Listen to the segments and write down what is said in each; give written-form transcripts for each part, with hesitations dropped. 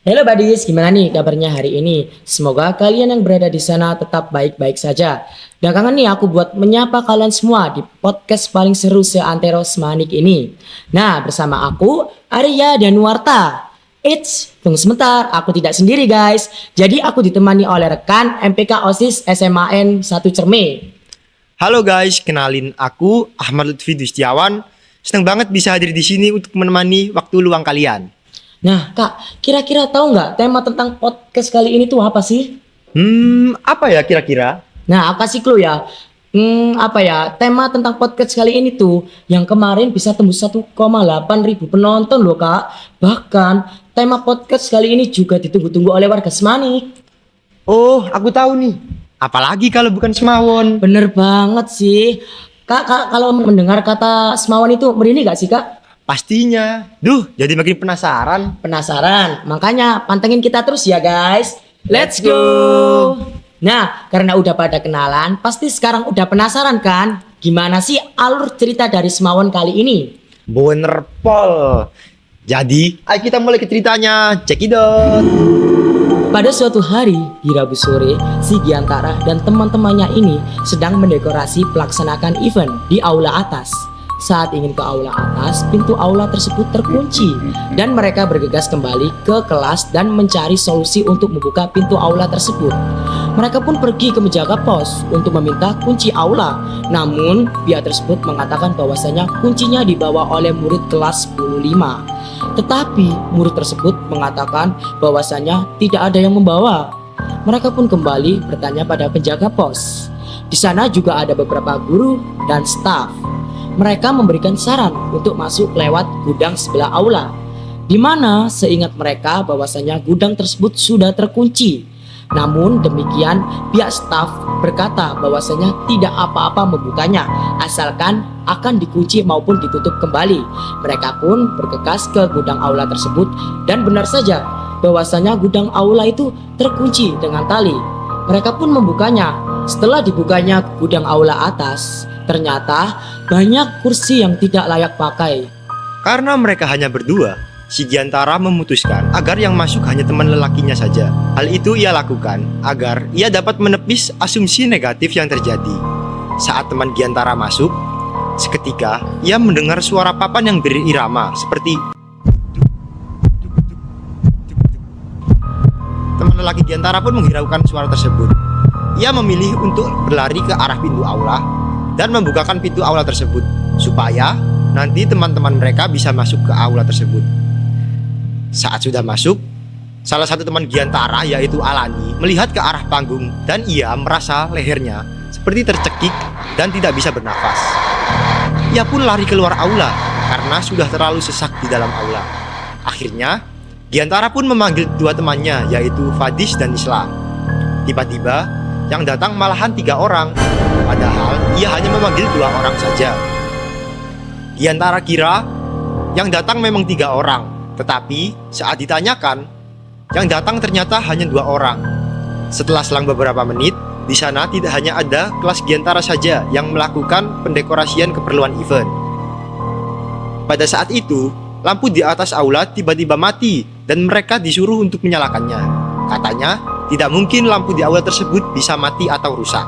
Halo buddies, gimana nih kabarnya hari ini? Semoga kalian yang berada di sana tetap baik-baik saja. Belakangan nih aku buat menyapa kalian semua di podcast paling seru seantero Semanik ini. Nah, bersama aku Arya Danuarta. Tunggu sebentar, aku tidak sendiri guys. Jadi aku ditemani oleh rekan MPK OSIS SMAN 1 Cerme. Halo guys, kenalin aku Ahmad Lutfi Dustiawan. Senang banget bisa hadir di sini untuk menemani waktu luang kalian. Nah kak, kira-kira tahu nggak tema tentang podcast kali ini tuh apa sih? Apa ya kira-kira? Nah, aku kasih clue ya. Tema tentang podcast kali ini tuh yang kemarin bisa tembus 1,8 ribu penonton loh kak. Bahkan tema podcast kali ini juga ditunggu-tunggu oleh warga Semanik. Oh, aku tahu nih. Apalagi kalau bukan Semawon. Bener banget sih. Kak, kalau mendengar kata Semawan itu merinding gak sih kak? Pastinya. Duh, jadi makin penasaran. Penasaran? Makanya pantengin kita terus ya guys. Let's go! Nah, karena udah pada kenalan, pasti sekarang udah penasaran kan? Gimana sih alur cerita dari Semawan kali ini? Bener pol. Jadi, ayo kita mulai ke ceritanya. Cekidot. Pada suatu hari di Rabu sore, si Giantara dan teman-temannya ini sedang mendekorasi pelaksanakan event di aula atas. Saat ingin ke aula atas, pintu aula tersebut terkunci dan mereka bergegas kembali ke kelas dan mencari solusi untuk membuka pintu aula tersebut. Mereka pun pergi ke menjaga pos untuk meminta kunci aula. Namun, pihak tersebut mengatakan bahwasanya kuncinya dibawa oleh murid kelas 15. Tetapi murid tersebut mengatakan bahwasanya tidak ada yang membawa. Mereka pun kembali bertanya pada penjaga pos. Di sana juga ada beberapa guru dan staf. Mereka memberikan saran untuk masuk lewat gudang sebelah aula, di mana seingat mereka bahwasanya gudang tersebut sudah terkunci. Namun demikian pihak staf berkata bahwasanya tidak apa-apa membukanya asalkan akan dikunci maupun ditutup kembali. Mereka pun bergegas ke gudang aula tersebut dan benar saja bahwasanya gudang aula itu terkunci dengan tali. Mereka pun membukanya. Setelah dibukanya gudang aula atas, ternyata banyak kursi yang tidak layak pakai. Karena mereka hanya berdua, si Giantara memutuskan agar yang masuk hanya teman lelakinya saja. Hal itu ia lakukan agar ia dapat menepis asumsi negatif yang terjadi. Saat teman Giantara masuk, seketika ia mendengar suara papan yang berirama seperti teman lelaki Giantara pun menghiraukan suara tersebut. Ia memilih untuk berlari ke arah pintu aula dan membukakan pintu aula tersebut supaya nanti teman-teman mereka bisa masuk ke aula tersebut. Saat sudah masuk, salah satu teman Giantara yaitu Alani melihat ke arah panggung dan ia merasa lehernya seperti tercekik dan tidak bisa bernafas. Ia pun lari keluar aula karena sudah terlalu sesak di dalam aula. Akhirnya, Giantara pun memanggil dua temannya yaitu Fadis dan Isla. Tiba-tiba, yang datang malahan 3 orang, padahal ia hanya memanggil 2 orang saja. Giantara kira yang datang memang 3 orang, tetapi saat ditanyakan, yang datang ternyata hanya 2 orang. Setelah selang beberapa menit, di sana tidak hanya ada kelas Giantara saja yang melakukan pendekorasian keperluan event. Pada saat itu, lampu di atas aula tiba-tiba mati dan mereka disuruh untuk menyalakannya. Katanya, tidak mungkin lampu di aula tersebut bisa mati atau rusak.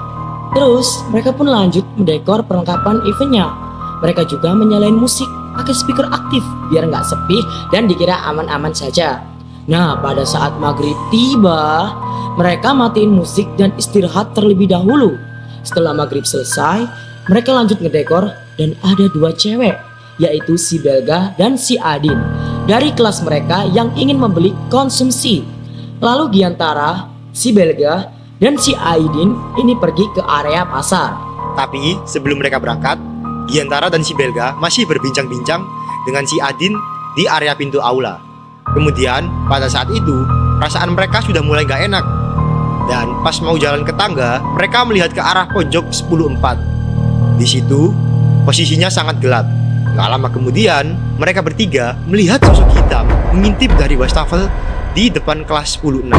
Terus mereka pun lanjut mendekor perlengkapan eventnya. Mereka juga menyalain musik pakai speaker aktif biar nggak sepi dan dikira aman-aman saja. Nah, pada saat maghrib tiba, mereka matiin musik dan istirahat terlebih dahulu. Setelah maghrib selesai, mereka lanjut ngedekor dan ada 2 cewek, yaitu si Belga dan si Adin, dari kelas mereka yang ingin membeli konsumsi. Lalu Giantara, si Belga, dan si Aidin ini pergi ke area pasar. Tapi sebelum mereka berangkat, Giantara dan si Belga masih berbincang-bincang dengan si Adin di area pintu aula. Kemudian pada saat itu, perasaan mereka sudah mulai gak enak. Dan pas mau jalan ke tangga, mereka melihat ke arah pojok 10-4. Di situ, posisinya sangat gelap. Gak lama kemudian, mereka bertiga melihat sosok hitam mengintip dari wastafel di depan kelas 10-6.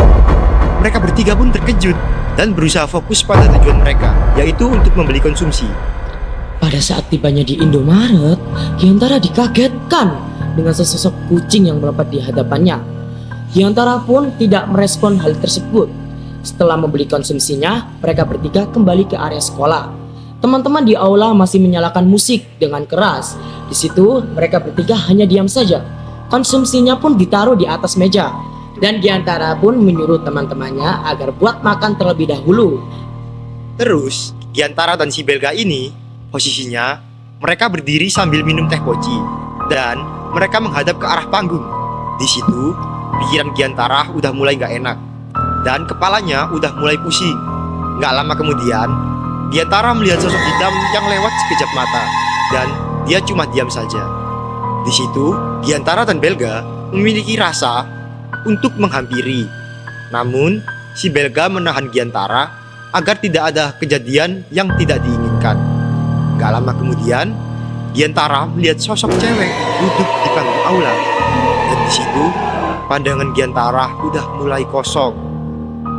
Mereka bertiga pun terkejut dan berusaha fokus pada tujuan mereka, yaitu untuk membeli konsumsi. Pada saat tibanya di Indomaret, Giantara dikagetkan dengan sesosok kucing yang melompat di hadapannya. Giantara pun tidak merespon hal tersebut. Setelah membeli konsumsinya, mereka bertiga kembali ke area sekolah. Teman-teman di aula masih menyalakan musik dengan keras. Di situ mereka bertiga hanya diam saja. Konsumsinya pun ditaruh di atas meja. Dan Giantara pun menyuruh teman-temannya agar buat makan terlebih dahulu. Terus, Giantara dan si Belga ini, posisinya mereka berdiri sambil minum teh poci dan mereka menghadap ke arah panggung. Di situ, pikiran Giantara udah mulai gak enak dan kepalanya udah mulai pusing. Gak lama kemudian, Giantara melihat sosok hitam yang lewat sekejap mata dan dia cuma diam saja. Di situ, Giantara dan Belga memiliki rasa untuk menghampiri. Namun, si Belga menahan Giantara agar tidak ada kejadian yang tidak diinginkan. Gak lama kemudian, Giantara melihat sosok cewek duduk di panggung aula. Dan di situ, pandangan Giantara udah mulai kosong.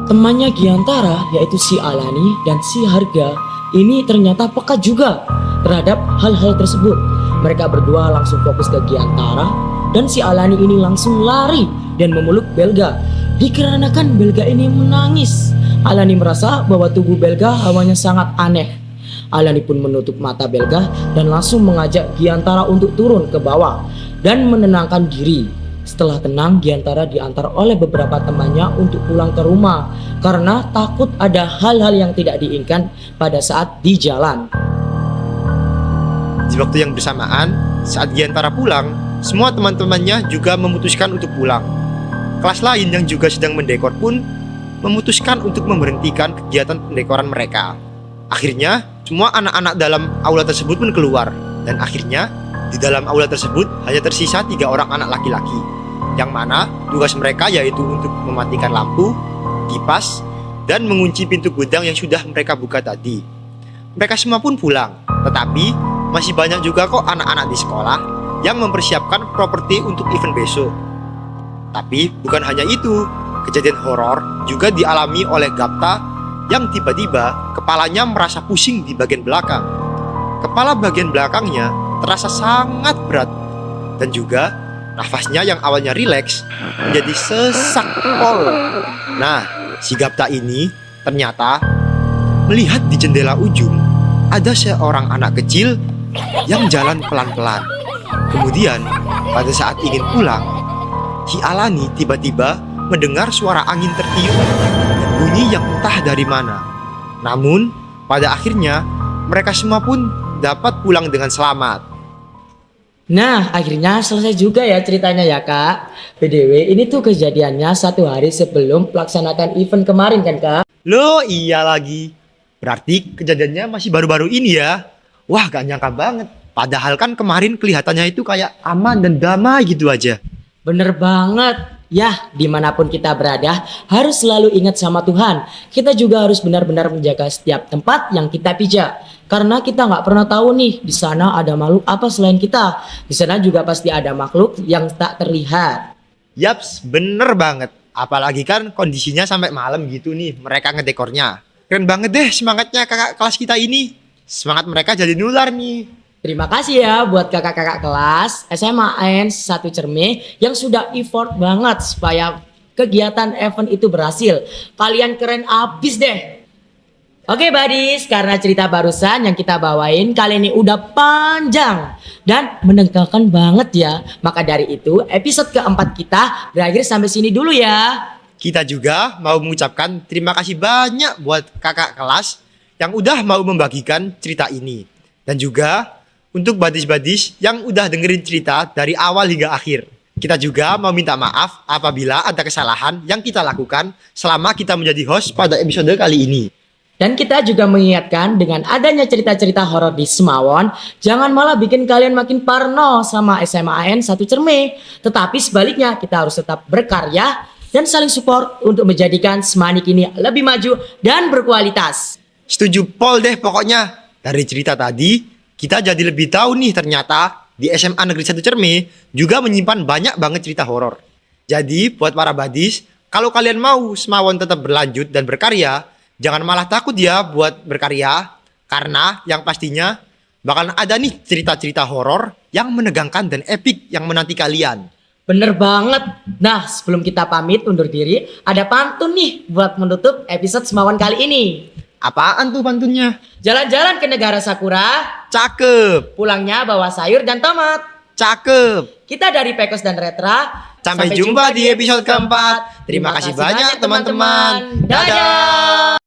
Temannya Giantara, yaitu si Alani dan si Harga, ini ternyata peka juga terhadap hal-hal tersebut. Mereka berdua langsung fokus ke Giantara dan si Alani ini langsung lari dan memeluk Belga. Dikarenakan Belga ini menangis, Alani merasa bahwa tubuh Belga hawanya sangat aneh. Alani pun menutup mata Belga dan langsung mengajak Giantara untuk turun ke bawah dan menenangkan diri. Setelah tenang, Giantara diantar oleh beberapa temannya untuk pulang ke rumah karena takut ada hal-hal yang tidak diinginkan pada saat di jalan. Di waktu yang bersamaan, saat Giantara pulang, semua teman-temannya juga memutuskan untuk pulang. Kelas lain yang juga sedang mendekor pun memutuskan untuk memberhentikan kegiatan pendekoran mereka. Akhirnya, semua anak-anak dalam aula tersebut pun keluar. Dan akhirnya, di dalam aula tersebut hanya tersisa 3 orang anak laki-laki. Yang mana tugas mereka yaitu untuk mematikan lampu, kipas, dan mengunci pintu gudang yang sudah mereka buka tadi. Mereka semua pun pulang. Tetapi, masih banyak juga kok anak-anak di sekolah yang mempersiapkan properti untuk event besok. Tapi bukan hanya itu, kejadian horor juga dialami oleh Gapta yang tiba-tiba kepalanya merasa pusing di bagian belakang. Kepala bagian belakangnya terasa sangat berat dan juga nafasnya yang awalnya rileks menjadi sesak pol. Nah, si Gapta ini ternyata melihat di jendela ujung ada seorang anak kecil yang jalan pelan-pelan. Kemudian pada saat ingin pulang, si Alani tiba-tiba mendengar suara angin tertiup dan bunyi yang entah dari mana. Namun pada akhirnya mereka semua pun dapat pulang dengan selamat. Nah, akhirnya selesai juga ya ceritanya ya Kak. BDW, ini tuh kejadiannya 1 hari sebelum pelaksanakan event kemarin kan Kak? Loh iya lagi. Berarti kejadiannya masih baru-baru ini ya. Wah gak nyangka banget. Padahal kan kemarin kelihatannya itu kayak aman dan damai gitu aja. Bener banget. Ya, dimanapun kita berada, harus selalu ingat sama Tuhan. Kita juga harus benar-benar menjaga setiap tempat yang kita pijak. Karena kita nggak pernah tahu nih, di sana ada makhluk apa selain kita. Di sana juga pasti ada makhluk yang tak terlihat. Yaps, bener banget. Apalagi kan kondisinya sampai malam gitu nih mereka ngedekornya. Keren banget deh semangatnya kakak kelas kita ini. Semangat mereka jadi nular nih. Terima kasih ya buat kakak-kakak kelas SMA AN 1 Cerme yang sudah effort banget supaya kegiatan event itu berhasil. Kalian keren abis deh. Oke buddies, karena cerita barusan yang kita bawain kali ini udah panjang dan menegangkan banget ya. Maka dari itu episode keempat kita berakhir sampai sini dulu ya. Kita juga mau mengucapkan terima kasih banyak buat kakak kelas yang udah mau membagikan cerita ini. Dan juga untuk badis-badis yang udah dengerin cerita dari awal hingga akhir. Kita juga mau minta maaf apabila ada kesalahan yang kita lakukan selama kita menjadi host pada episode kali ini. Dan kita juga mengingatkan dengan adanya cerita-cerita horor di Semawon, jangan malah bikin kalian makin parno sama SMA AN 1 Cerme. Tetapi sebaliknya kita harus tetap berkarya dan saling support untuk menjadikan Semanik ini lebih maju dan berkualitas. Setuju pol deh pokoknya. Dari cerita tadi, kita jadi lebih tahu nih ternyata di SMA Negeri 1 Cerme juga menyimpan banyak banget cerita horor. Jadi buat para badis, kalau kalian mau Semawon tetap berlanjut dan berkarya, jangan malah takut ya buat berkarya. Karena yang pastinya bakalan ada nih cerita-cerita horor yang menegangkan dan epik yang menanti kalian. Bener banget. Nah, sebelum kita pamit undur diri, ada pantun nih buat menutup episode Semawan kali ini. Apaan tuh pantunnya? Jalan-jalan ke negara Sakura, Cakep, pulangnya bawa sayur dan tomat. cakep. Kita dari Pekos dan Retra. Sampai jumpa di episode keempat. Terima kasih banyak teman-teman. Dadah.